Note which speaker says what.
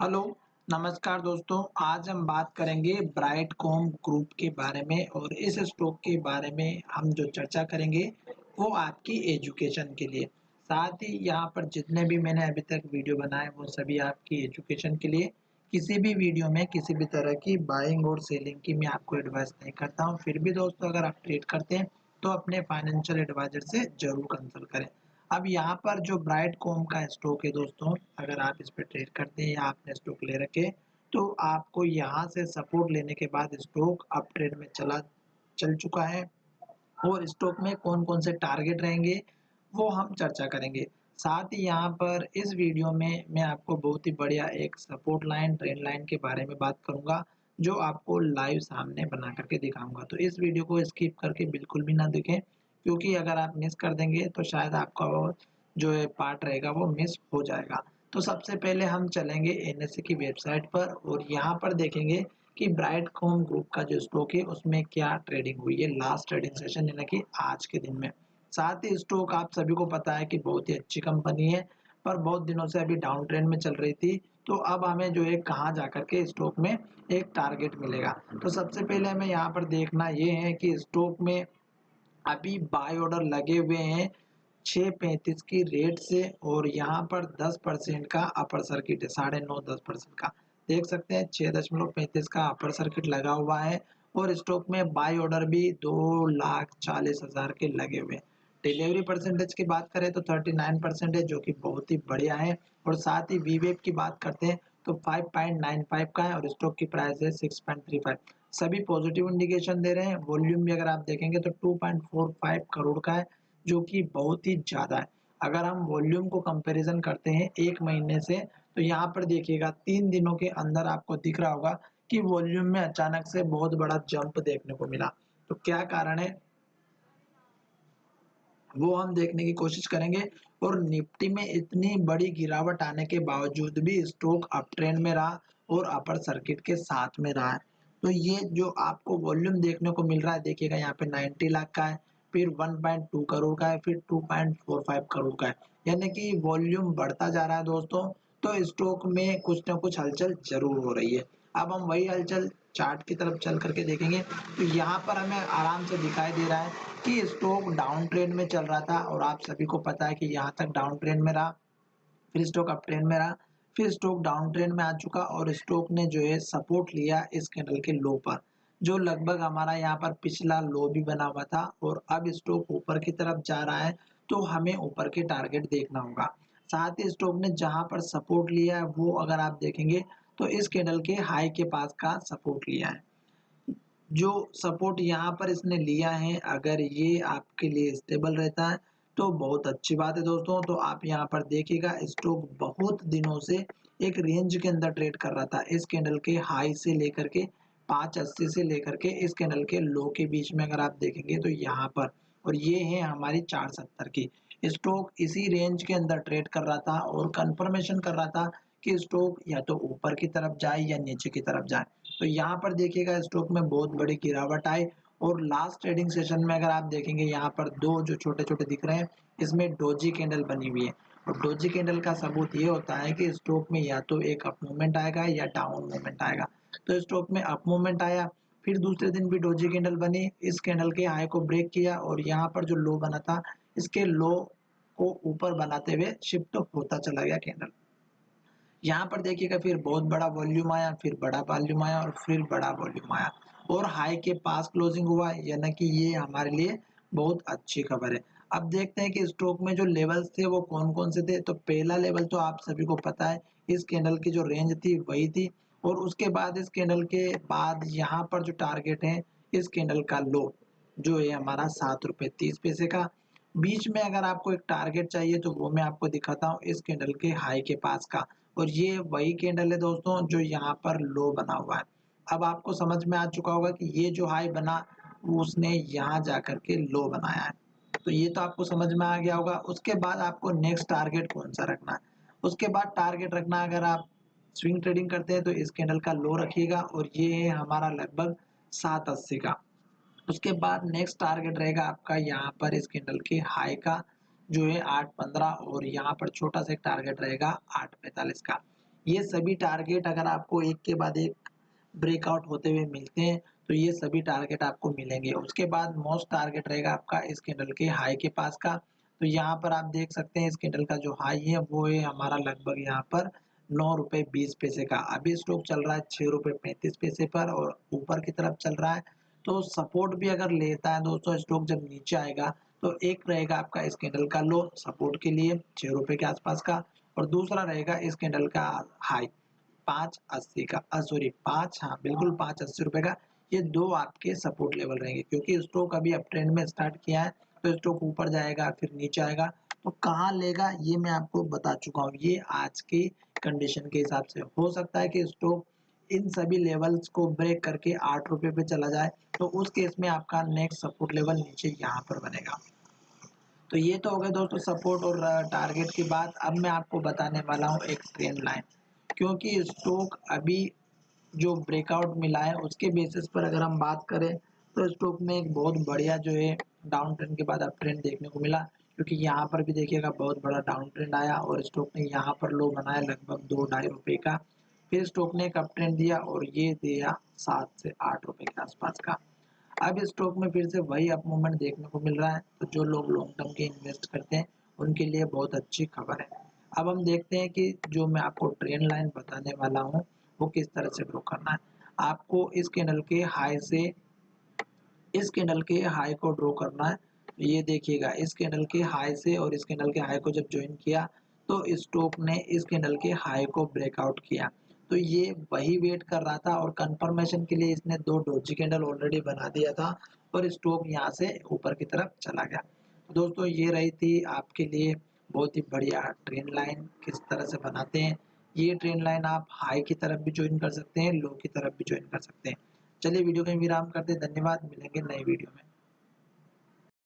Speaker 1: Hello, नमस्कार दोस्तों। आज हम बात करेंगे ब्राइटकॉम ग्रुप के बारे में और इस स्टॉक के बारे में हम जो चर्चा करेंगे वो आपकी एजुकेशन के लिए। साथ ही यहाँ पर जितने भी मैंने अभी तक वीडियो बनाए वो सभी आपकी एजुकेशन के लिए। किसी भी वीडियो में किसी भी तरह की बाइंग और सेलिंग की मैं आपको एडवाइस नहीं करता हूँ। फिर भी दोस्तों अगर आप ट्रेड करते हैं तो अपने फाइनेंशियल एडवाइजर से ज़रूर कंसल्ट करें। अब यहाँ पर जो ब्राइटकॉम का स्टॉक है दोस्तों, अगर आप इस पे ट्रेड करते हैं या आपने स्टॉक ले रखे तो आपको यहाँ से सपोर्ट लेने के बाद स्टॉक अप ट्रेंड में चल चुका है और स्टॉक में कौन-कौन से टारगेट रहेंगे वो हम चर्चा करेंगे। साथ ही यहाँ पर इस वीडियो में मैं आपको बहुत ही बढ़िया एक सपोर्ट लाइन, ट्रेंड लाइन के बारे में बात करूँगा, जो आपको लाइव सामने बना करके दिखाऊँगा। तो इस वीडियो को स्किप करके बिल्कुल भी ना देखें, क्योंकि अगर आप मिस कर देंगे तो शायद आपका वो जो है पार्ट रहेगा वो मिस हो जाएगा। तो सबसे पहले हम चलेंगे एनएसई की वेबसाइट पर और यहाँ पर देखेंगे कि ब्राइटकॉम ग्रुप का जो स्टॉक है उसमें क्या ट्रेडिंग हुई है लास्ट ट्रेडिंग सेशन यानी कि आज के दिन में। साथ ही स्टॉक आप सभी को पता है कि बहुत ही अच्छी कंपनी है, पर बहुत दिनों से अभी डाउन ट्रेंड में चल रही थी। तो अब हमें जो है कहाँ जाकर के स्टॉक में एक टारगेट मिलेगा। तो सबसे पहले हमें यहाँ पर देखना ये है कि स्टॉक में अभी बाय ऑर्डर लगे हुए हैं 6.35 की रेट से और यहाँ पर 10% का अपर सर्किट है, 9.5-10% का। देख सकते हैं 6.35 का अपर सर्किट लगा हुआ है और स्टॉक में बाय ऑर्डर भी 2,40,000 के लगे हुए हैं। डिलीवरी परसेंटेज की बात करें तो 39% है, जो कि बहुत ही बढ़िया है। और साथ ही वीवेब की बात करते हैं तो 5.95 का है और स्टॉक की प्राइस है 6.35। सभी पॉजिटिव इंडिकेशन दे रहे हैं। वॉल्यूम भी अगर आप देखेंगे तो 2.45 करोड़ का है, जो कि बहुत ही ज़्यादा है। अगर हम वॉल्यूम को कंपैरिजन करते हैं 1 महीने से, तो यहाँ पर देखिएगा 3 दिनों के अंदर आपको दिख रहा होगा कि वॉल्यूम में अचानक से बहुत बड़ा जंप देखने को मिला। तो क्या कारण है वो हम देखने की कोशिश करेंगे। और निफ्टी में इतनी बड़ी गिरावट आने के बावजूद भी स्टॉक अप ट्रेंड में रहा और अपर सर्किट के साथ में रहा है। तो ये जो आपको वॉल्यूम देखने को मिल रहा है, देखिएगा यहाँ पे 90 लाख का है, फिर 1.2 करोड़ का है, फिर 2.45 करोड़ का है। यानी कि वॉल्यूम बढ़ता जा रहा है दोस्तों। तो स्टॉक में कुछ ना कुछ हलचल जरूर हो रही है। अब हम वही हलचल चार्ट की तरफ चल करके देखेंगे तो यहाँ पर हमें आराम से दिखाई दे रहा है कि स्टॉक डाउन ट्रेंड में चल रहा था और आप सभी को पता है कि यहाँ तक डाउन ट्रेंड में रहा, फिर स्टॉक अप ट्रेंड में रहा, फिर स्टॉक डाउन ट्रेंड में आ चुका और स्टॉक ने जो है सपोर्ट लिया इस कैंडल के लो पर, जो लगभग हमारा यहाँ पर पिछला लो भी बना हुआ था। और अब स्टॉक ऊपर की तरफ जा रहा है तो हमें ऊपर के टारगेट देखना होगा। साथ ही स्टॉक ने जहाँ पर सपोर्ट लिया है वो अगर आप देखेंगे तो इस कैंडल के हाई के पास का सपोर्ट लिया है। जो सपोर्ट यहाँ पर इसने लिया है, अगर ये आपके लिए स्टेबल रहता है तो बहुत अच्छी बात है दोस्तों। तो आप यहाँ पर देखिएगा स्टॉक बहुत दिनों से एक रेंज के अंदर ट्रेड कर रहा था, इस कैंडल के हाई से लेकर के 580 से लेकर के इस कैंडल के लो के बीच में अगर आप देखेंगे तो यहाँ पर, और ये है हमारी 470 की। स्टॉक इसी रेंज के अंदर ट्रेड कर रहा था और कंफर्मेशन कर रहा था कि स्टॉक या तो ऊपर की तरफ जाए या नीचे की तरफ जाए। तो यहाँ पर देखिएगा स्टॉक में बहुत बड़ी गिरावट आई और लास्ट ट्रेडिंग सेशन में अगर आप देखेंगे यहाँ पर दो जो छोटे-छोटे दिख रहे हैं, इसमें डोजी कैंडल बनी हुई है। और डोजी कैंडल का सबूत ये होता है कि स्टॉक में या तो एक अप मूवमेंट आएगा या डाउन मूवमेंट आएगा। तो स्टॉक में अप मूवमेंट आया, फिर दूसरे दिन भी डोजी कैंडल बनी, इस कैंडल के हाई को ब्रेक किया और यहाँ पर जो लो बना था, इसके लो को ऊपर बनाते हुए शिफ्ट होता चला गया कैंडल। यहाँ पर देखिएगा फिर बहुत बड़ा वॉल्यूम आया, फिर बड़ा वॉल्यूम आया और फिर बड़ा वॉल्यूम आया और हाई के पास क्लोजिंग हुआ, यानी कि ये हमारे लिए बहुत अच्छी खबर है। अब देखते हैं कि स्टॉक में जो लेवल्स थे वो कौन-कौन से थे। तो पहला लेवल तो आप सभी को पता है, इस कैंडल की जो रेंज थी वही थी और उसके बाद इस कैंडल के बाद यहाँ पर जो टारगेट है, इस कैंडल का लो जो है हमारा ₹7.30 का। बीच में अगर आपको एक टारगेट चाहिए तो वो मैं आपको दिखाता हूँ इस कैंडल के हाई के पास का। और ये वही कैंडल है दोस्तों जो यहाँ पर लो बना हुआ है। अब आपको समझ में आ चुका होगा कि ये जो हाई बना वो उसने यहाँ जाकर के लो बनाया है। तो ये तो आपको समझ में आ गया होगा। उसके बाद आपको नेक्स्ट टारगेट कौन सा रखना है। उसके बाद टारगेट रखना, अगर आप स्विंग ट्रेडिंग करते हैं तो इस कैंडल का लो रखिएगा और ये है हमारा लगभग 780 का। उसके बाद नेक्स्ट टारगेट रहेगा आपका यहाँ पर इस कैंडल के हाई का, जो है 815 और यहाँ पर छोटा सा एक टारगेट रहेगा 845 का। ये सभी टारगेट अगर आपको एक के बाद एक ब्रेकआउट होते हुए मिलते हैं, तो ये सभी टारगेट आपको मिलेंगे। उसके बाद मोस्ट टारगेट रहेगा आपका इस कैंडल के हाई के पास का। तो यहाँ पर आप देख सकते हैं इस कैंडल का जो हाई है वो है हमारा लगभग यहाँ पर ₹9.20 का। अभी स्टॉक चल रहा है ₹6.35 पर और ऊपर की तरफ चल रहा है। तो सपोर्ट भी अगर लेता है दोस्तों स्टॉक जब नीचे आएगा, तो एक रहेगा आपका इस कैंडल का लो सपोर्ट के लिए ₹6 के आसपास का, और दूसरा रहेगा इस कैंडल का हाई 5.80 का, सॉरी 5, हाँ बिल्कुल ₹5.80 का। ये 2 आपके सपोर्ट लेवल रहेंगे, क्योंकि स्टॉक अभी अप ट्रेंड में स्टार्ट किया है, तो स्टॉक ऊपर जाएगा फिर नीचे आएगा, तो कहाँ लेगा ये मैं आपको बता चुका हूँ। ये आज की कंडीशन के हिसाब से हो सकता है कि स्टॉक इन सभी लेवल्स को ब्रेक करके ₹8 पे चला जाए, तो उस केस में आपका नेक्स्ट सपोर्ट लेवल नीचे यहाँ पर बनेगा। तो ये तो हो गए दोस्तों सपोर्ट और टारगेट की बात। अब मैं आपको बताने वाला हूँ एक ट्रेंड लाइन, क्योंकि स्टॉक अभी जो ब्रेकआउट मिला है उसके बेसिस पर अगर हम बात करें, तो स्टॉक में एक बहुत बढ़िया जो है डाउन ट्रेंड के बाद अप ट्रेंड देखने को मिला, क्योंकि यहाँ पर भी देखिएगा बहुत बड़ा डाउन ट्रेंड आया और स्टॉक ने यहाँ पर लो बनाया लगभग 2-2.5 रुपए का। फिर स्टॉक ने एक अप ट्रेंड दिया और ये दिया 7 से 8 रुपए के आसपास का। अब स्टॉक में फिर से वही अप मूवमेंट देखने को मिल रहा है, तो जो लोग लॉन्ग टर्म के इन्वेस्ट करते हैं उनके लिए बहुत अच्छी खबर है। अब हम देखते हैं कि जो मैं आपको ट्रेंड लाइन बताने वाला हूँ वो किस तरह से ड्रॉ करना है। आपको इस कैंडल के हाई से इस कैंडल के हाई को ड्रॉ करना है। तो ये देखिएगा इस कैंडल के हाई से और इस कैंडल के हाई को जब ज्वाइन किया, तो स्टॉक ने इस कैंडल के हाई को ब्रेकआउट किया। तो ये वही वेट कर रहा था और कंफर्मेशन के लिए इसने 2 डोजी कैंडल ऑलरेडी बना दिया था और स्टॉक यहाँ से ऊपर की तरफ चला गया। तो दोस्तों ये रही थी आपके लिए बहुत ही बढ़िया ट्रेंड लाइन किस तरह से बनाते हैं। ये ट्रेंड लाइन आप हाई की तरफ भी ज्वाइन कर सकते हैं, लो की तरफ भी ज्वाइन कर सकते हैं। चलिए वीडियो का विराम करते हैं। धन्यवाद, मिलेंगे नए वीडियो में।